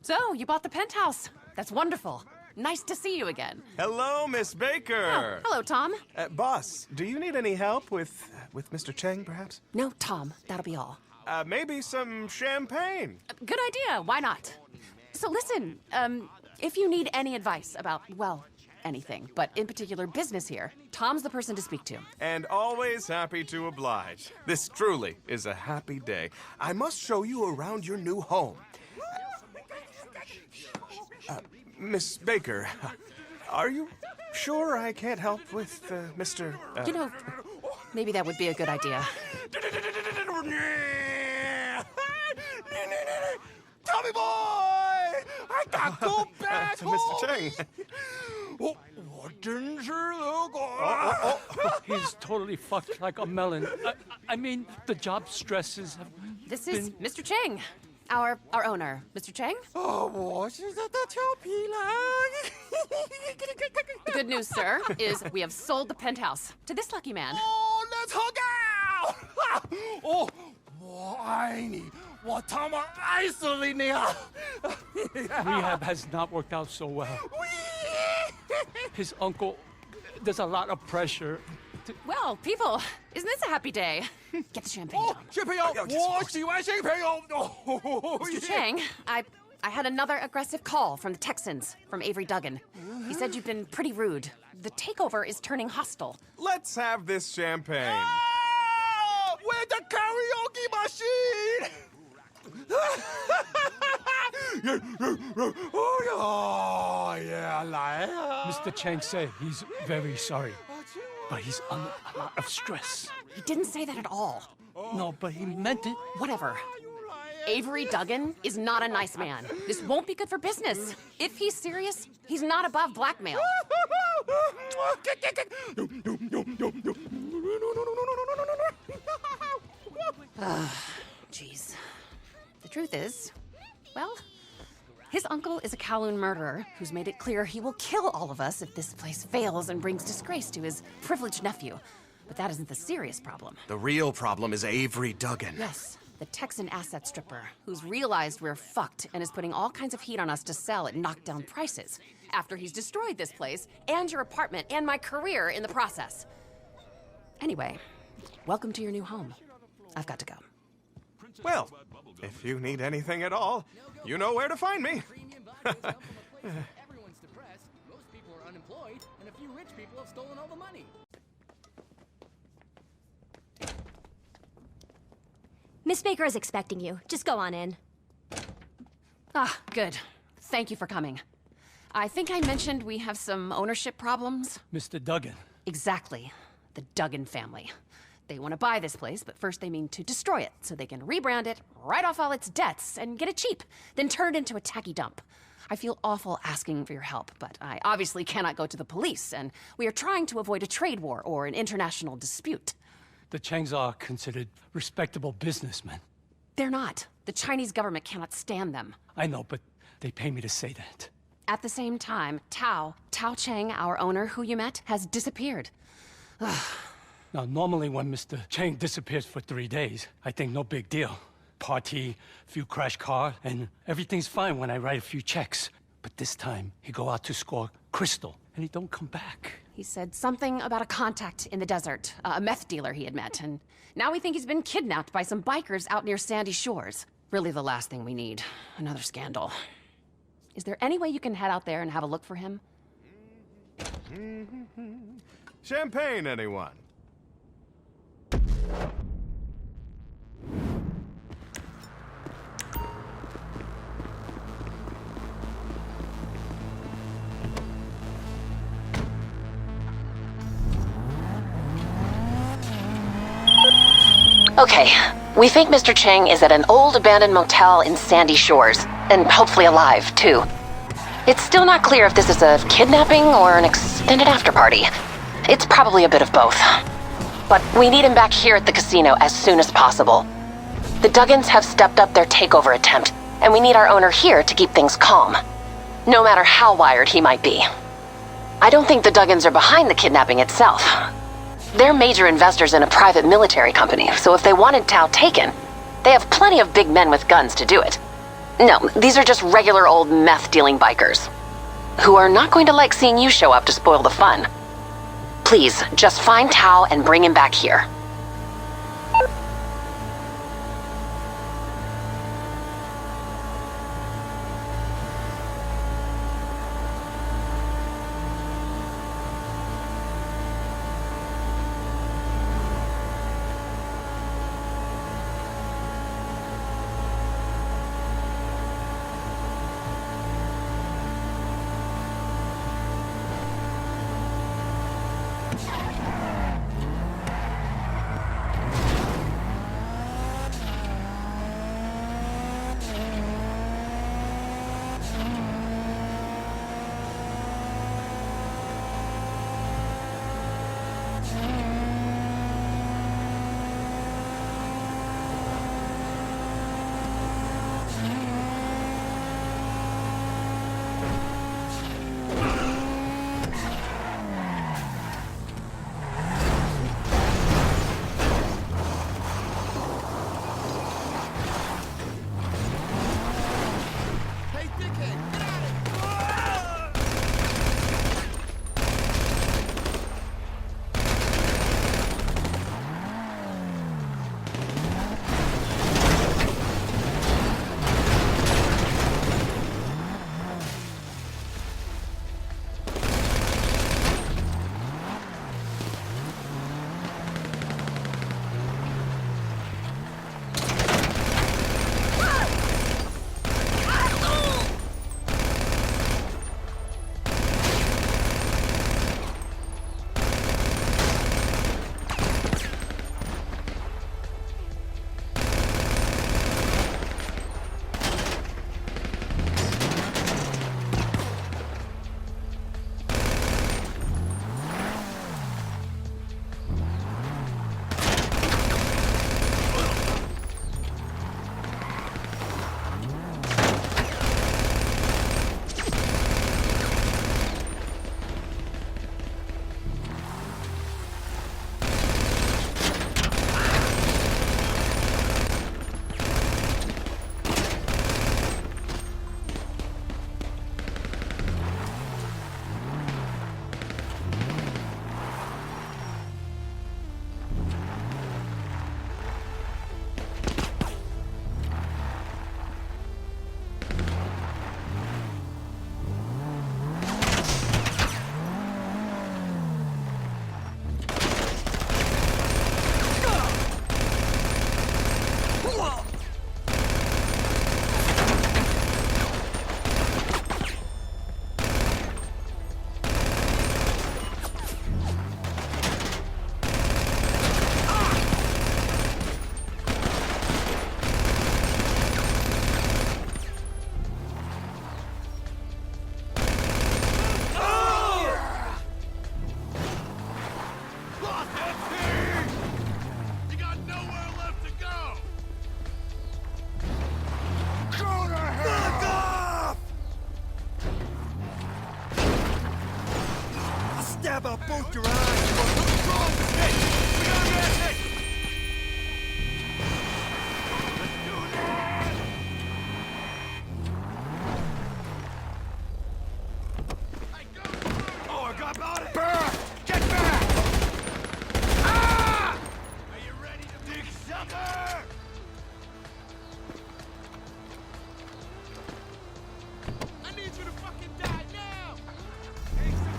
So, you bought the penthouse. That's wonderful. Nice to see you again. Hello, Miss Baker. Oh, hello, Tom. Boss, do you need any help with Mr. Cheng, perhaps? No, Tom. That'll be all. Maybe some champagne. Good idea. Why not? So listen, if you need any advice about, well, anything, but in particular business here, Tom's the person to speak to. And always happy to oblige. This truly is a happy day. I must show you around your new home. Miss Baker, are you sure I can't help with Mr. You know, maybe that would be a good idea. Tommy boy! I got go back home! Mr. Cheng. He's totally fucked like a melon. I mean, the job stresses have This is Mr. Cheng, our owner. Mr. Cheng? The good news, sir, is we have sold the penthouse to this lucky man. Oh, let's hug out! Oh, 我爱你，我他妈爱死你啊！ rehab has not worked out so well. His uncle, there's a lot of pressure. Well, people, isn't this a happy day? Get the champagne, 哦 Tom. 小朋友，我喜欢小朋友。哦 Mr. Cheng, I had another aggressive call from the Texans, from Avery Duggan. He said you've been pretty rude. The takeover is turning hostile. Let's have this champagne. Where's the karaoke machine? Oh yeah, 来啊！ Mr. Cheng said he's very sorry, but he's under a lot of stress. He didn't say that at all. No, but he meant it. Whatever. Avery Duggan is not a nice man. This won't be good for business. If he's serious, he's not above blackmail. Jeez. The truth is, well, his uncle is a Kowloon murderer who's made it clear he will kill all of us if this place fails and brings disgrace to his privileged nephew. But that isn't the serious problem. The real problem is Avery Duggan. Yes, the Texan asset stripper, who's realized we're fucked and is putting all kinds of heat on us to sell at knockdown prices, after he's destroyed this place, and your apartment, and my career in the process. Anyway, welcome to your new home. I've got to go. Well, if you need anything at all, you know where to find me. Everyone's depressed, most people are unemployed, and a few rich people have stolen all the money. Miss Baker is expecting you. Just go on in. Ah, good. Thank you for coming. I think I mentioned we have some ownership problems. Mr. Duggan. Exactly. The Duggan family. They want to buy this place, but first they mean to destroy it so they can rebrand it, write off all its debts, and get it cheap, then turn it into a tacky dump. I feel awful asking for your help, but I obviously cannot go to the police, and we are trying to avoid a trade war or an international dispute. The Chengs are considered respectable businessmen. They're not. The Chinese government cannot stand them. I know, but they pay me to say that. At the same time, Tao Cheng, our owner, who you met, has disappeared. Now, normally when Mr. Cheng disappears for 3 days, I think no big deal. Party, few crash car, and everything's fine when I write a few checks. But this time, he go out to score crystal, and he don't come back. He said something about a contact in the desert, a meth dealer he had met, and now we think he's been kidnapped by some bikers out near Sandy Shores. Really the last thing we need. Another scandal. Is there any way you can head out there and have a look for him? Champagne, anyone? Okay, we think Mr. Cheng is at an old abandoned motel in Sandy Shores, and hopefully alive, too. It's still not clear if this is a kidnapping or an extended after-party. It's probably a bit of both. But we need him back here at the casino as soon as possible. The Duggans have stepped up their takeover attempt, and we need our owner here to keep things calm, no matter how wired he might be. I don't think the Duggans are behind the kidnapping itself. They're major investors in a private military company, so if they wanted Tao taken, they have plenty of big men with guns to do it. No, these are just regular old meth-dealing bikers who are not going to like seeing you show up to spoil the fun. Please, just find Tao and bring him back here. Stab out both your eyes! Oh, I got about it! Back! Get back! Ah! Are you ready to dig sucker? I need you to fucking die now! Take some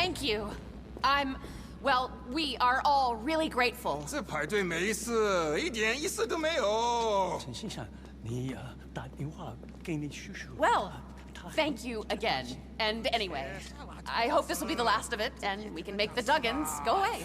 Thank you. Well, we are all really grateful. 这排队没事，一点意思都没有。陈先生，你打电话给你叔叔。 Well, thank you again. And anyway, I hope this will be the last of it, and we can make the Duggans go away.